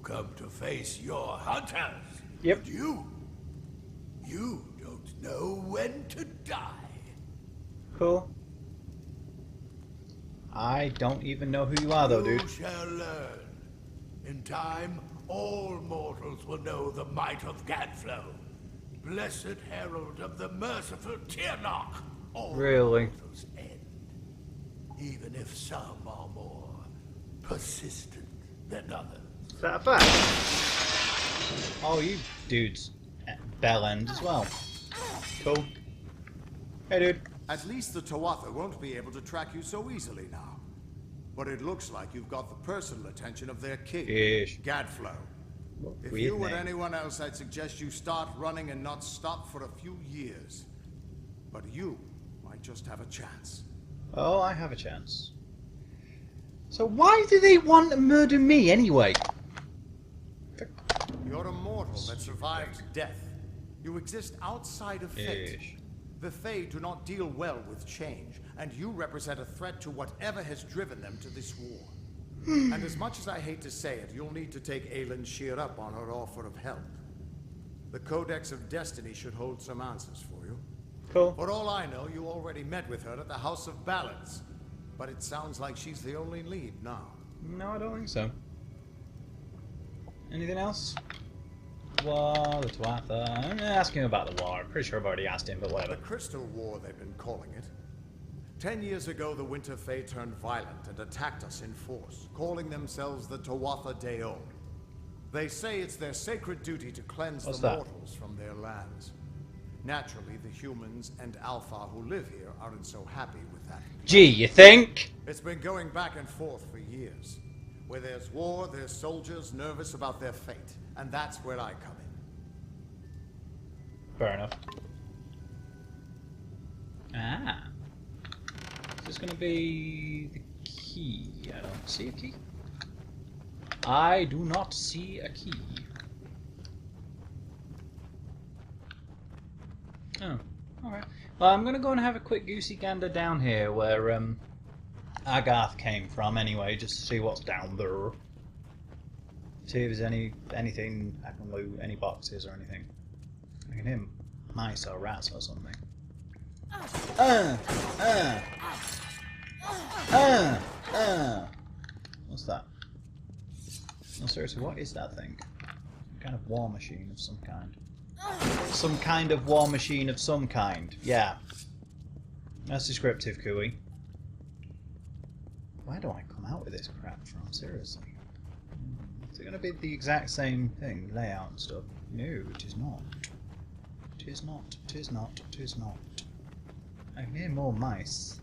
come to face your hunters. Yep. And you don't know when to die. Cool. I don't even know who you are, though, dude. You shall learn. In time, all mortals will know the might of Gadflow. Blessed herald of the merciful Tyrnok. All Really? mortals end. Even if some are more persistent than others. Is that a fact? Oh, you dudes at Bell End as well. Cool. Hey, dude. At least the Tuatha won't be able to track you so easily now. But it looks like you've got the personal attention of their king, Ish. Gadflow. If Weird you were name. anyone else, I'd suggest you start running and not stop for a few years. But you might just have a chance. Oh, I have a chance. So why do they want to murder me anyway? You're a mortal that survived death. You exist outside of fate. Ish. The Fae do not deal well with change, and you represent a threat to whatever has driven them to this war. And as much as I hate to say it, you'll need to take Aelin Shear up on her offer of help. The Codex of Destiny should hold some answers for you. Cool. For all I know, you already met with her at the House of Balance. But it sounds like she's the only lead now. No, I don't think so. Anything else? War, the Tuatha. I'm gonna ask him about the war. I'm pretty sure I've already asked him, but whatever. The Crystal War, they've been calling it. 10 years ago, the Winter Fae turned violent and attacked us in force, calling themselves the Tuatha Deon. They say it's their sacred duty to cleanse What's the that? mortals from their lands. Naturally, the humans and Alpha who live here aren't so happy with that. Gee, you think? It's been going back and forth for years. Where there's war, there's soldiers nervous about their fate. And that's where I come in. Fair enough. Ah. Is this gonna be the key? I don't see a key. I do not see a key. Oh, alright. Well, I'm gonna go and have a quick goosey gander down here where Agarth came from anyway, just to see what's down there. See if there's anything I can loot, any boxes or anything. I can hear mice or rats or something. What's that? No, seriously, what is that thing? Some kind of war machine of some kind. Some kind of war machine of some kind. Yeah. That's descriptive, Cooey. Where do I come out with this crap from? Seriously. Is it going to be the exact same thing? Layout and stuff? No, it is not. It is not. It is not. It is not. I hear more mice.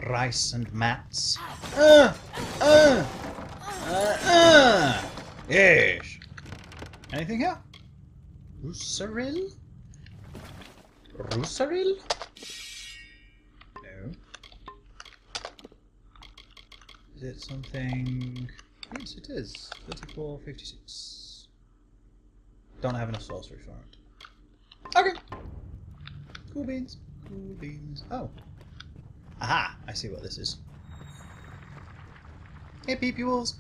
Rice and mats. Yes. Anything here? Roosaril? Roosaril? No. Is it something? Yes, it is. 3456. Don't have enough sorcery for it. Okay. Cool beans. Cool beans. Oh. Aha! I see what this is. Hey, peepules.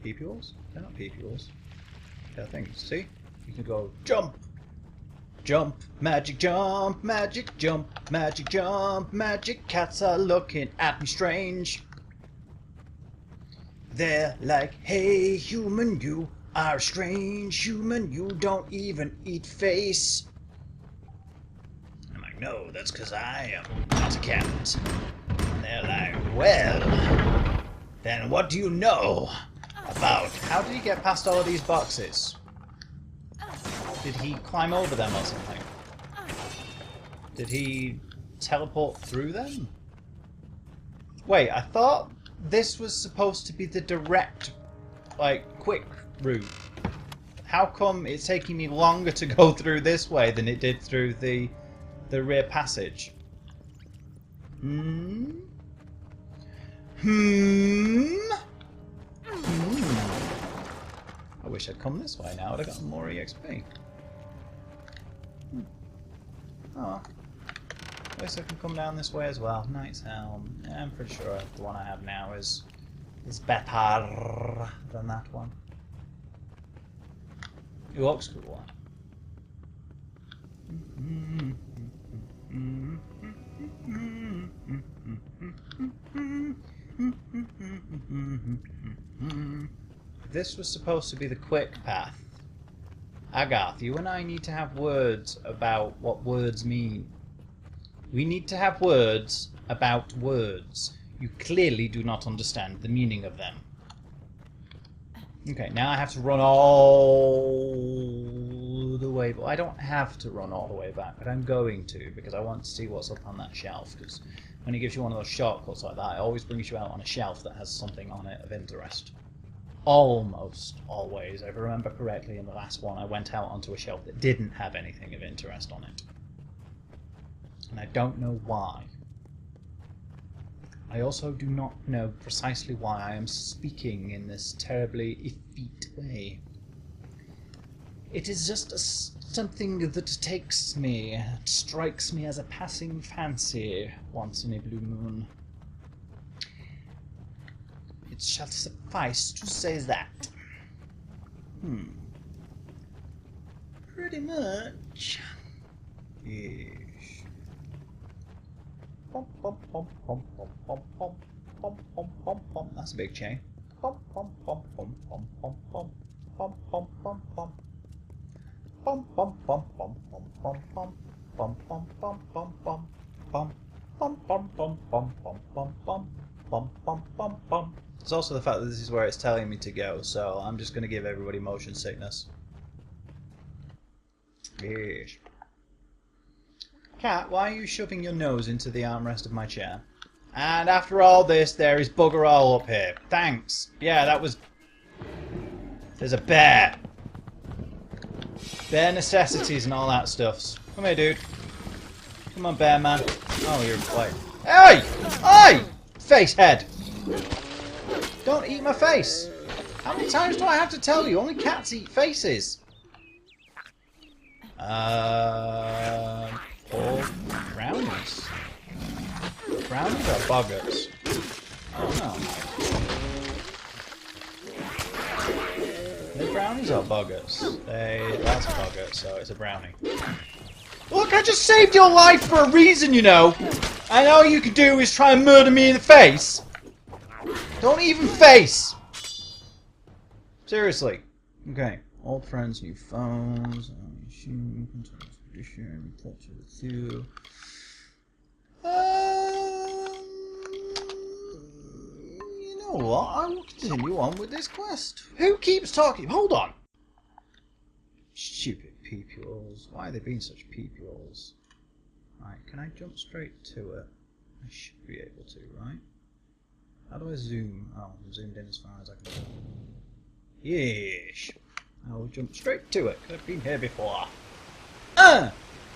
Peepules? They're not peepules. They're things. See? You can go jump. Jump. Magic jump. Magic jump. Magic jump. Magic cats are looking at me strange. They're like, hey human, you are a strange human, you don't even eat face. I'm like, no, that's because I am not a cat. And they're like, well, then what do you know about... How did he get past all of these boxes? Did he climb over them or something? Did he teleport through them? Wait, I thought this was supposed to be the direct, like, quick route. How come it's taking me longer to go through this way than it did through the rear passage? Hmm? I wish I'd come this way now. I'd have gotten more EXP. Oh. At least I can come down this way as well. Knight's Helm. Yeah, I'm pretty sure the one I have now is is better than that one. It looks cool. This was supposed to be the quick path. Agath, you and I need to have words about what words mean. We need to have words about words. You clearly do not understand the meaning of them. Okay, now I have to run all the way, but I don't have to run all the way back, but I'm going to, because I want to see what's up on that shelf, because when it gives you one of those shortcuts like that, it always brings you out on a shelf that has something on it of interest. Almost always. If I remember correctly, in the last one I went out onto a shelf that didn't have anything of interest on it. And I don't know why. I also do not know precisely why I am speaking in this terribly effete way. It is just something that takes me, strikes me as a passing fancy once in a blue moon. It shall suffice to say that. Pretty much. Yes. That's a big chain. It's also the fact that this is where it's telling me to go, so I'm just going to give everybody motion sickness. Yes. Cat, why are you shoving your nose into the armrest of my chair? And after all this, there is bugger all up here. Thanks. Yeah, that was... There's a bear. Bear necessities and all that stuff. Come here, dude. Come on, bear man. Oh, you're like... Hey! Hey! Face head! Don't eat my face! How many times do I have to tell you? Only cats eat faces. Or brownies. Brownies are buggers. Oh no. The brownies are buggers. That's a bugger, so it's a brownie. Look, I just saved your life for a reason, you know. And all you can do is try and murder me in the face. Don't even face. Seriously. Okay. Old friends, new phones. You know what? I will continue on with this quest. Who keeps talking? Hold on. Stupid peepules. Why are they being such peepules? Right, can I jump straight to it? I should be able to, right? How do I zoom? Oh, I'm zoomed in as far as I can go. Yeesh. I will jump straight to it, because I've been here before.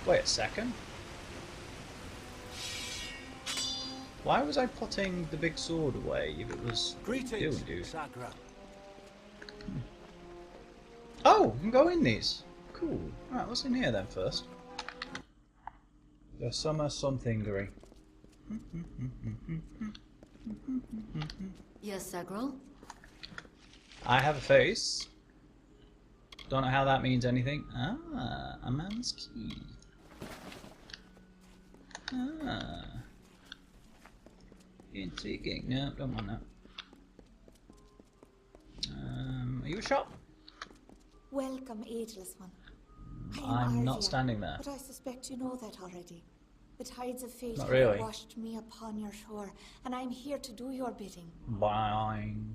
Wait a second. Why was I putting the big sword away if it was doing, dude? Oh, we can go in these. Cool. Right, what's in here then first? The summer something-gery. Yes, Sagrel? I have a face. Don't know how that means anything. Ah, a man's key. Ah. Intriguing. No, don't want that. Are you a shop? Welcome, ageless one. I'm not standing there. But I suspect you know that already. The tides of fate Not really. have washed me upon your shore, and I'm here to do your bidding. Boing.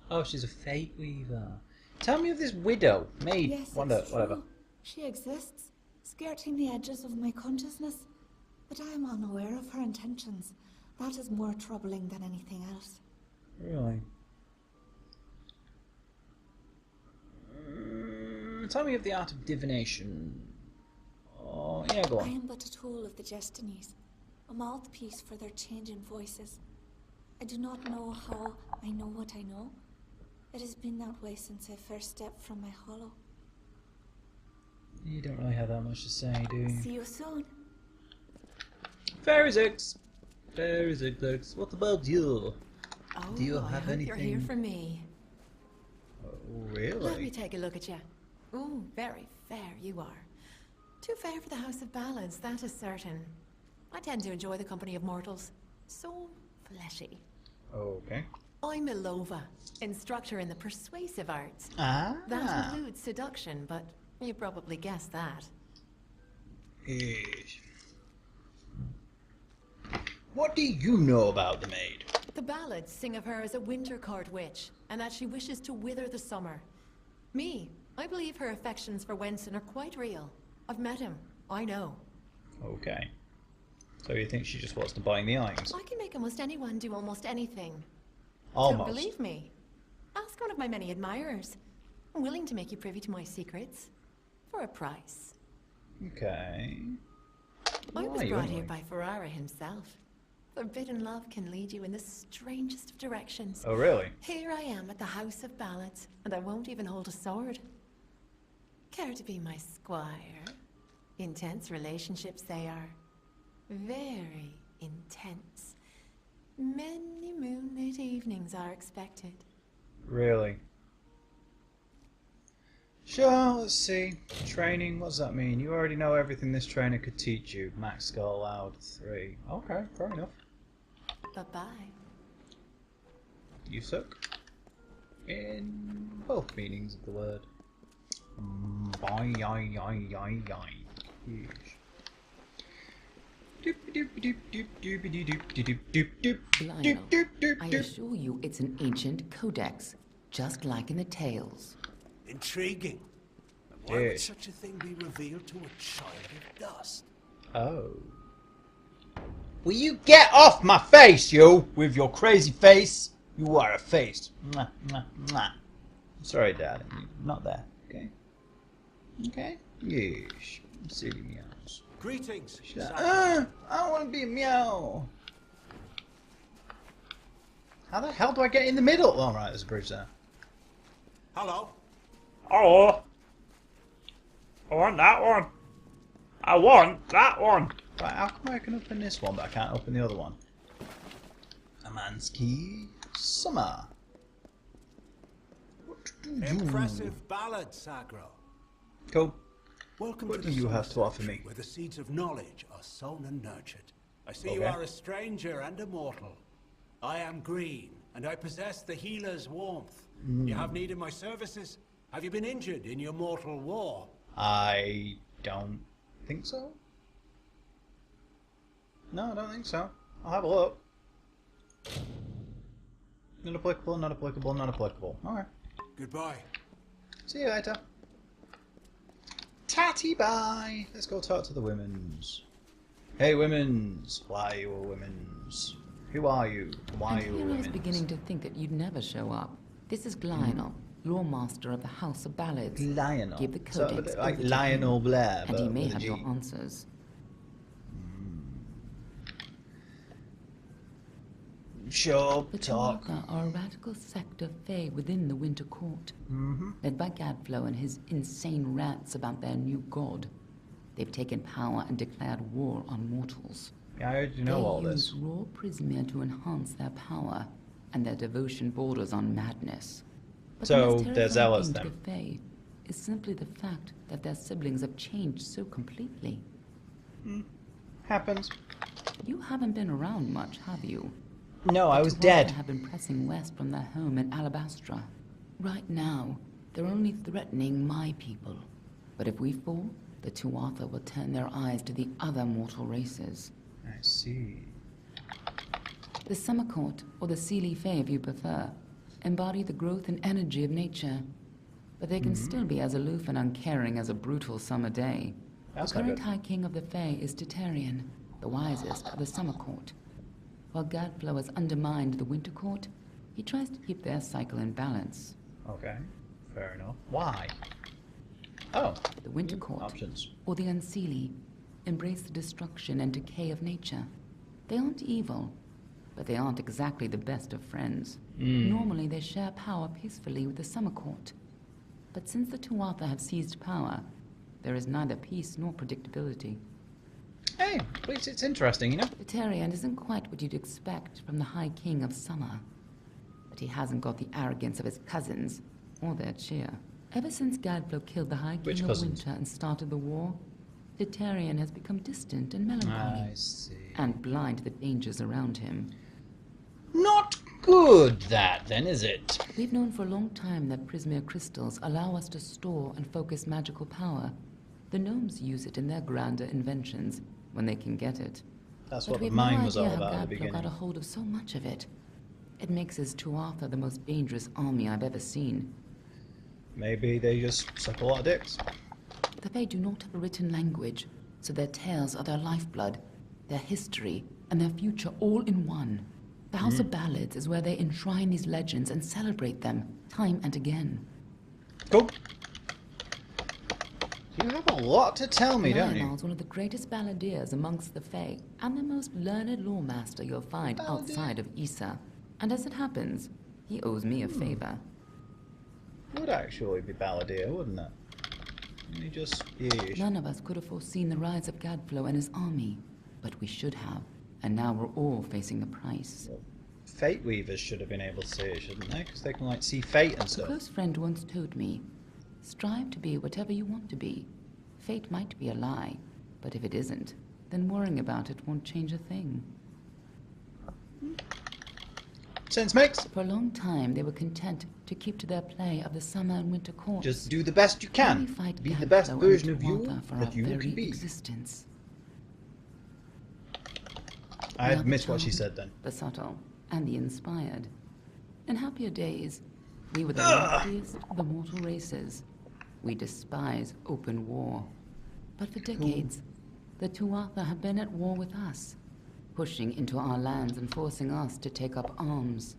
Oh, she's a fate weaver. Tell me of this widow, maid, Yes, wonder, it's whatever. true. She exists, skirting the edges of my consciousness, but I am unaware of her intentions. That is more troubling than anything else. Really? Tell me of the art of divination. Oh, yeah, go I on. am but a tool of the destinies, a mouthpiece for their changing voices. I do not know how I know what I know. It has been that way since I first stepped from my hollow. You don't really have that much to say, do you? See you soon. Faeries eggs! Faeries eggs. What about you? Oh, Do you I have hope you're here anything? for me. Oh, Let me really? take a look at you. Ooh, very fair you are. Too fair for the House of Ballads, that is certain. I tend to enjoy the company of mortals. So fleshy. Okay. I'm Ilova, instructor in the persuasive arts. Ah. That includes seduction, but you probably guessed that. Yes. What do you know about the maid? The ballads sing of her as a winter court witch, and that she wishes to wither the summer. Me, I believe her affections for Wenson are quite real. I've met him. I know. Okay. So you think she just wants to bind the eyes? I can make almost anyone do almost anything. Almost. Don't believe me? Ask one of my many admirers. I'm willing to make you privy to my secrets. For a price. Okay. I was Why, brought here anyway? by Ferrara himself. Forbidden love can lead you in the strangest of directions. Oh, really? Here I am at the House of Ballads, and I won't even hold a sword. Care to be my squire? Intense relationships they are. Very intense. Many moonlit evenings are expected. Really? Sure, let's see. Training, what does that mean? You already know everything this trainer could teach you. Max skill allowed 3. Okay, fair enough. Bye-bye. You suck. In both meanings of the word. Bye, yi, yi, yi, yi. Lionel, I assure you it's an ancient codex, just like in the tales. Intriguing. And why would Yes. such a thing be revealed to a child of dust? Oh. Will you get off my face, you, with your crazy face? You are a face. Mwah, mwah, mwah. Sorry, darling, you're not there, okay? Okay? Yes. Silly meows. Greetings. I want to be a meow. How the hell do I get in the middle? Oh, right, there's a bridge there. Hello. Oh, I want that one. I want that one. Right, how come I can open this one, but I can't open the other one? Amansky Summer. What do you do? Impressive ballad, Sagro. Cool. Welcome What to do the you summer have to offer sanctuary, me? where the seeds of knowledge are sown and nurtured. I see you Okay. are a stranger and a mortal. I am green, and I possess the healer's warmth. You have need of my services? Have you been injured in your mortal war? I don't think so. No, I don't think so. I'll have a look. Not applicable, not applicable, not applicable. Alright. Goodbye. See you later. Tatty bye! Let's go talk to the women's. Hey women's! Why are you a women's? Who are you? Why are And you a here I was women's? beginning to think that you'd never show up. This is Lionel, Lore Master of the House of Ballads. Lionel. Give the So, codex like over to Lionel him, Blair, and he but may with a have G. your answers. Sure, The talk. Tuatha are a radical sect of Fae within the Winter Court, led by Gadflow and his insane rants about their new god. They've taken power and declared war on mortals. Yeah, I heard you know They all use this. raw prismia to enhance their power, and their devotion borders on madness. But So, the most they're terrifying zealous thing then. to the Fae is simply the fact that their siblings have changed so completely. Happens. You haven't been around much, have you? No, I The was Tuatha dead. have been pressing west from their home in Alabastra. Right now, they're only threatening my people. But if we fall, the Tuatha will turn their eyes to the other mortal races. I see. The Summer Court, or the Seelie Fae if you prefer, embody the growth and energy of nature. But they can still be as aloof and uncaring as a brutal summer day. That's the not current good. High King of the Fae is Titarian, the wisest of the Summer Court. While Gadflow has undermined the Winter Court, he tries to keep their cycle in balance. Okay, fair enough. Why? Oh, The Winter Court, options. or the Unseelie, embrace the destruction and decay of nature. They aren't evil, but they aren't exactly the best of friends. Normally they share power peacefully with the Summer Court. But since the Tuatha have seized power, there is neither peace nor predictability. Hey, at least it's interesting, you know? Titarian isn't quite what you'd expect from the High King of Summer. but he hasn't got the arrogance of his cousins, or their cheer. Ever since Gadflow killed the High Which King of cousins? Winter and started the war, Titarian has become distant and melancholy, I see. and blind to the dangers around him. Not good, that, then, is it? We've known for a long time that Prismere crystals allow us to store and focus magical power. The gnomes use it in their grander inventions, when they can get it. That's But what the we've no mine was all idea about how at the Gadflow got beginning. a hold of so much of it. It makes his Tuatha the most dangerous army I've ever seen. Maybe they just suck a lot of dicks. The Fae do not have a written language, so their tales are their lifeblood, their history, and their future all in one. The House of Ballads is where they enshrine these legends and celebrate them, time and again. Cool. You have a lot to tell me, don't you? Lionel's one of the greatest balladeers amongst the Fae, and the most learned lawmaster you'll find outside of Issa. And as it happens, he owes me a favor. Would actually be Balladeer, wouldn't it? You just... yeah. None of us could have foreseen the rise of Gadflow and his army, but we should have, and now we're all facing the price. Fate Weavers should have been able to see it, shouldn't they? Because they can, like, see fate and A stuff. close friend once told me, strive to be whatever you want to be. Fate might be a lie, but if it isn't, then worrying about it won't change a thing. Sense makes. For a long time, they were content to keep to their play of the summer and winter courts. Just do the best you We can. fight Be the Gadflow best and version of you Tuatha for that our you very can be. existence. I We are the missed what she charmed, said then. The subtle, and the inspired. In happier days, we were the loftiest of the mortal races. We despise open war. But for decades, the Tuatha have been at war with us, pushing into our lands and forcing us to take up arms.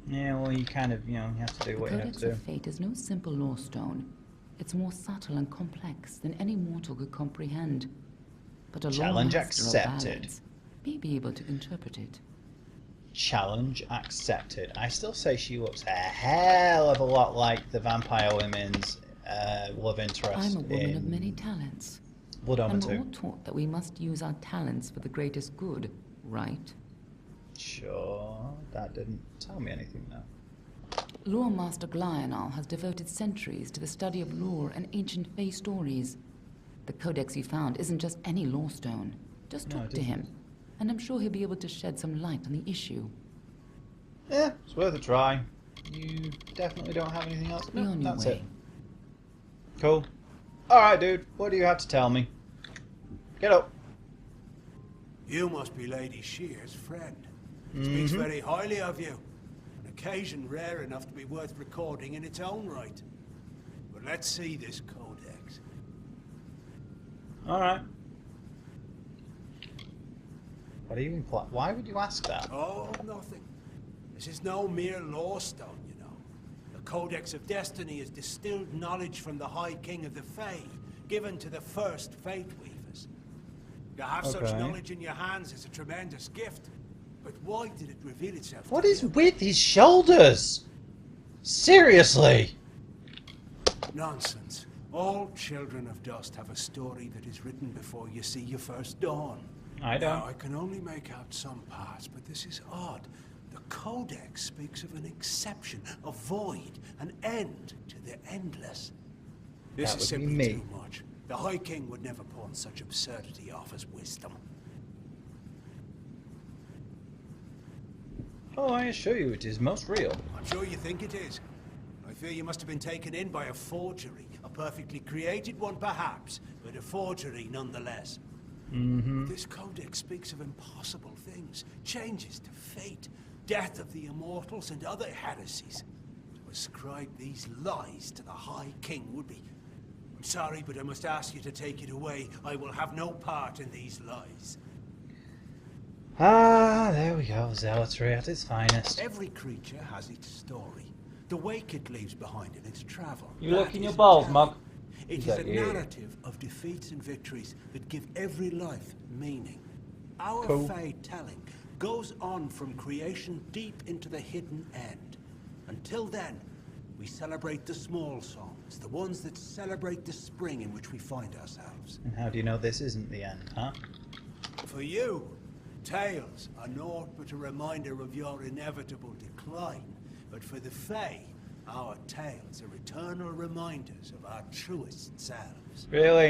Yeah, well, you kind of, you know, you have to do The what you have Codex to do. of Fate is no simple lawstone. It's more subtle and complex than any mortal could comprehend. But a Challenge lawmaster of accepted. ballads may be able to interpret it. Challenge accepted. I still say she looks a hell of a lot like the vampire women's love interest I'm a woman in of many talents. Blood Omen And we're 2. all taught that we must use our talents for the greatest good, right? Sure, that didn't tell me anything though. Lore Master Glional has devoted centuries to the study of lore and ancient Fae stories. The codex you found isn't just any lore stone. Just No, talk it to isn't. him, and I'm sure he'll be able to shed some light on the issue. Yeah, it's worth a try. You definitely don't have anything else? Be No, on your that's way. it. Cool. Alright, dude, what do you have to tell me? Get up. You must be Lady Shear's friend. Speaks very highly of you. An occasion rare enough to be worth recording in its own right. But let's see this codex. Alright. What are you implying? Why would you ask that? Oh, nothing. This is no mere lawstone, you know. The Codex of Destiny is distilled knowledge from the High King of the Fae, given to the first Fate Weavers. To have such Okay. knowledge in your hands is a tremendous gift. But why did it reveal itself What to is you? with his shoulders? Seriously? Nonsense. All children of dust have a story that is written before you see your first dawn. I Now, don't. I can only make out some parts, but this is odd. The Codex speaks of an exception, a void, an end to the endless. This That is would be simply me. too much. The High King would never pawn such absurdity off as wisdom. Oh, I assure you it is most real. I'm sure you think it is. I fear you must have been taken in by a forgery. A perfectly created one, perhaps, but a forgery nonetheless. This codex speaks of impossible things, changes to fate, death of the immortals, and other heresies. To ascribe these lies to the High King would be... I'm sorry, but I must ask you to take it away. I will have no part in these lies. Ah, there we go. Zealotry at its finest. Every creature has its story. The wake it leaves behind in its travel. You That look in your is balls, a Mug. It Is is that a you? narrative of defeats and victories that give every life meaning. Our Cool. Fae telling goes on from creation deep into the hidden end. Until then, we celebrate the small songs, the ones that celebrate the spring in which we find ourselves. And how do you know this isn't the end, huh? For you, tales are naught but a reminder of your inevitable decline. But for the Fae, our tales are eternal reminders of our truest selves. Really?